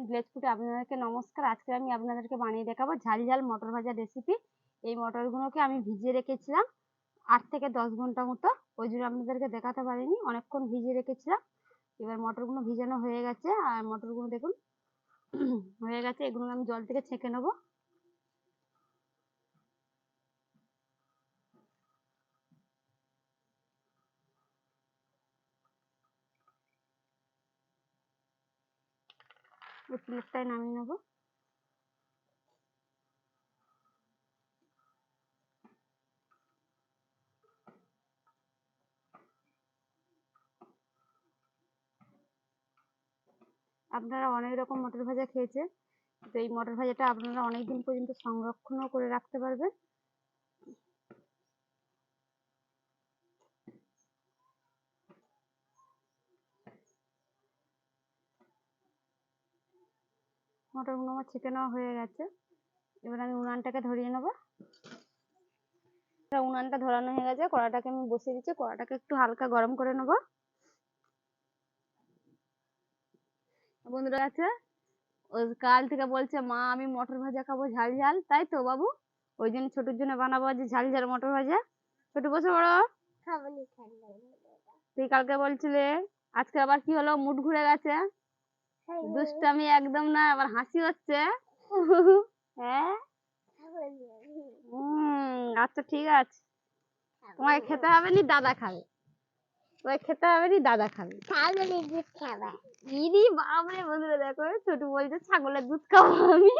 Village ফুডে আপনাদেরকে নমস্কার। আজকে আমি আপনাদেরকে বানিয়ে দেখাবো ঝাল ঝাল মটর ভাজা রেসিপি। এই মটরগুলোকে আমি ভিজিয়ে রেখেছিলাম 8 থেকে 10 ঘন্টা মতো, ওই জন্য আপনাদেরকে দেখাতে পারিনি, অনেকক্ষণ ভিজিয়ে রেখেছিলাম। এবার মটরগুলো ভিজানো হয়ে গেছে, আর মটরগুলো দেখুন হয়ে গেছে। এগুলো আমি জল থেকে ছেঁকে নেবো। ওই প্লেটটায় নামিয়ে নেবো। আপনারা অনেক রকম মটর ভাজা খেয়েছেন, তো এই মটর ভাজাটা আপনারা অনেক দিন পর্যন্ত সংরক্ষণও করে রাখতে পারবেন। মটরগুলো আমার ছেঁকে নেওয়া হয়ে গেছে। এবার আমি উনানটাকে ধরিয়ে নেবো। উনানটা ধরানো হয়ে গেছে, কড়াটাকে আমি বসিয়ে দিচ্ছি। কড়াটাকে একটু হালকা গরম করে নেবো। বন্ধুরা আছে ওই কাল থেকে বলছে, মা আমি মটর ভাজা খাবো ঝাল ঝাল, তাই তো বাবু? ওই জন্য ছোটোর জন্য বানাবো যে ঝাল ঝাল মটর ভাজা। ছোট বসে বড় তুই কালকে বলছিলে, আজকে আবার কি হলো? মুড ঘুরে গেছে, দুষ্টামি একদম না, আবার হাসি হচ্ছে। হ্যাঁ আচ্ছা ঠিক আছে, তোমাকে খেতে হবে নি, দাদা খাবে। তোমাকে খেতে হবে নি, দাদা খাবে। ইরি বাবারে, বন্ধুরা দেখো ছোট বলছে ছাগলের দুধ খাবো আমি।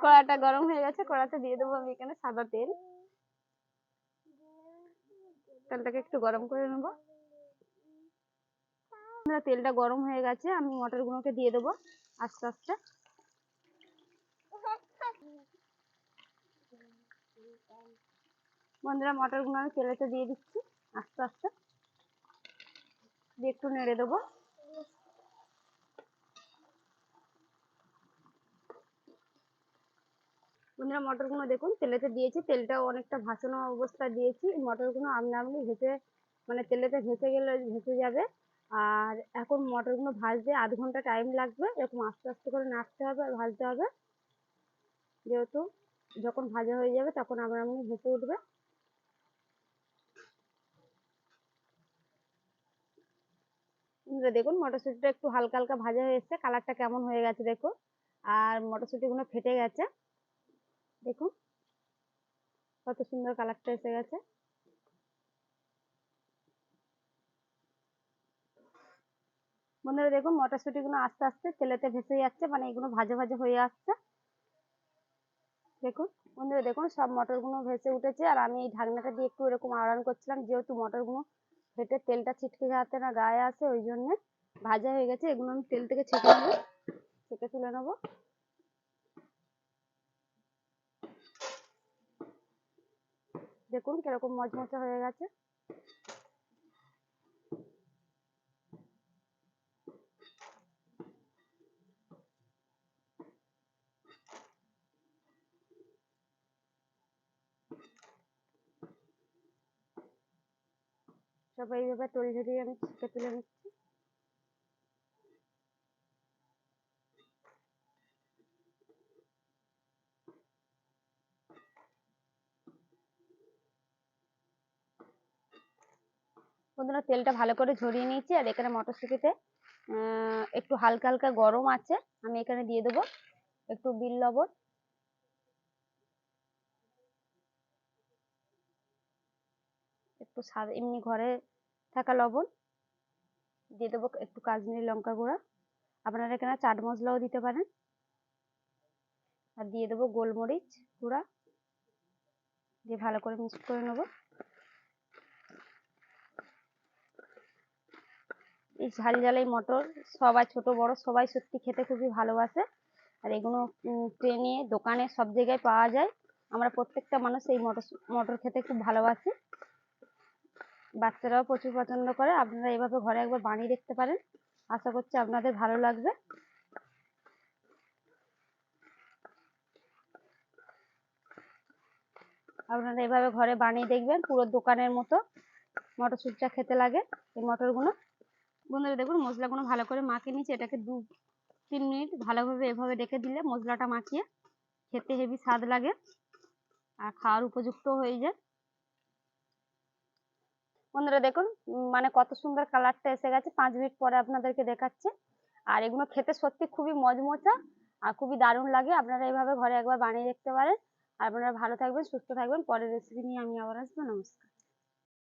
কড়াটা গরম হয়ে গেছে, কড়াতে দিয়ে দেবো আমি এখানে সাদা তেল। তেলটাকে একটু গরম করে নেবো। তেলটা গরম হয়ে গেছে, আমি মটর গুলোকে দিয়ে দেবো আস্তে আস্তে। বন্ধুরা মটর গুলো আমি তেলেতে দিয়ে দিচ্ছি আস্তে আস্তে, দিয়ে একটু নেড়ে দেবো। বন্ধুরা মটরগুলো দেখুন তেলেতে দিয়েছি, তেলটাও অনেকটা ভাসানো অবস্থায় দিয়েছি। মটরগুলো আপনা আপনি ভেসে, মানে তেলেতে ভেসে গেলে ভেসে যাবে। আর এখন মটরগুলো ভাজতে আধ ঘন্টা টাইম লাগবে। এরকম আস্তে আস্তে করে নাড়তে হবে আর ভাজতে হবে, যেহেতু যখন ভাজা হয়ে যাবে তখন আপনা আপনি ভেসে উঠবে। দেখুন মটরশুঁটিটা একটু হালকা হালকা ভাজা হয়ে এসছে, কালারটা কেমন হয়ে গেছে দেখুন। আর মটরশুঁটিগুলো ফেটে গেছে, দেখুন কত সুন্দর কালারটা এসে গেছে। বন্ধুরা দেখুন মটরশুঁটিগুলো আস্তে আস্তে তেলেতে ভেসে যাচ্ছে, মানে এগুলো ভাজা ভাজা হয়ে আসছে। দেখুন বন্ধুরা দেখুন সব মটরগুলো ভেসে উঠেছে, আর আমি এই ঢাকনাটা দিয়ে একটু এরকম আড়ান করছিলাম, যেহেতু মটরগুলো ফেটে তেলটা ছিটকে যাতে না গায়ে আসে, ওই জন্য ভাজা হয়ে গেছে। এগুলো আমি তেল থেকে ছেঁকে নেবো, ছেঁকে তুলে নেবো। দেখুন কিরকম মচমচে হয়ে গেছে। সব এইভাবে তৈরি দিয়ে আমি ছেঁকে তুলে নিচ্ছি। বন্ধুরা তেলটা ভালো করে ঝরিয়ে নিয়েছি, আর এখানে মটরশুঁটিতে একটু হালকা হালকা গরম আছে, আমি এখানে দিয়ে দেবো একটু বিট লবণ, একটু সাদা এমনি ঘরে থাকা লবণ দিয়ে দেবো, একটু কাশ্মীরি লঙ্কা গুঁড়া, আপনারা এখানে চাট মশলাও দিতে পারেন, আর দিয়ে দেবো গোলমরিচ গুঁড়া, দিয়ে ভালো করে মিক্স করে নেবো। এই ঝাল ঝাল এই মটর সবাই ছোট বড় সবাই সত্যি খেতে খুবই ভালোবাসে, আর এগুলো ট্রেনে দোকানে সব জায়গায় পাওয়া যায়। আমরা প্রত্যেকটা মানুষ এই মটর খেতে খুব ভালোবাসি, বাচ্চারাও প্রচুর পছন্দ করে। আপনারা এভাবে ঘরে একবার বানিয়ে দেখতে পারেন, আশা করছি আপনাদের ভালো লাগবে। আপনারা এভাবে ঘরে বানিয়ে দেখবেন, পুরো দোকানের মতো মটরশুঁটিটা খেতে লাগে এই মটরগুলো। বন্ধুরা দেখুন মশলাগুলো ভালো করে মাখিয়ে নিচ্ছি। এটাকে 2-3 মিনিট ভালোভাবে এভাবে রেখে দিলে মশলাটা মাখিয়ে খেতে হেভি স্বাদ লাগে আর খাওয়ার উপযুক্ত হয়ে যায়। বন্ধুরা দেখুন মানে কত সুন্দর কালারটা এসে গেছে। 5 মিনিট পরে আপনাদেরকে দেখাচ্ছি। আর এগুলো খেতে সত্যি খুবই মজমচা আর খুবই দারুণ লাগে। আপনারা এইভাবে ঘরে একবার বানিয়ে দেখতে পারেন। আর আপনারা ভালো থাকবেন, সুস্থ থাকবেন। পরের রেসিপি নিয়ে আমি আবার আসবো। নমস্কার।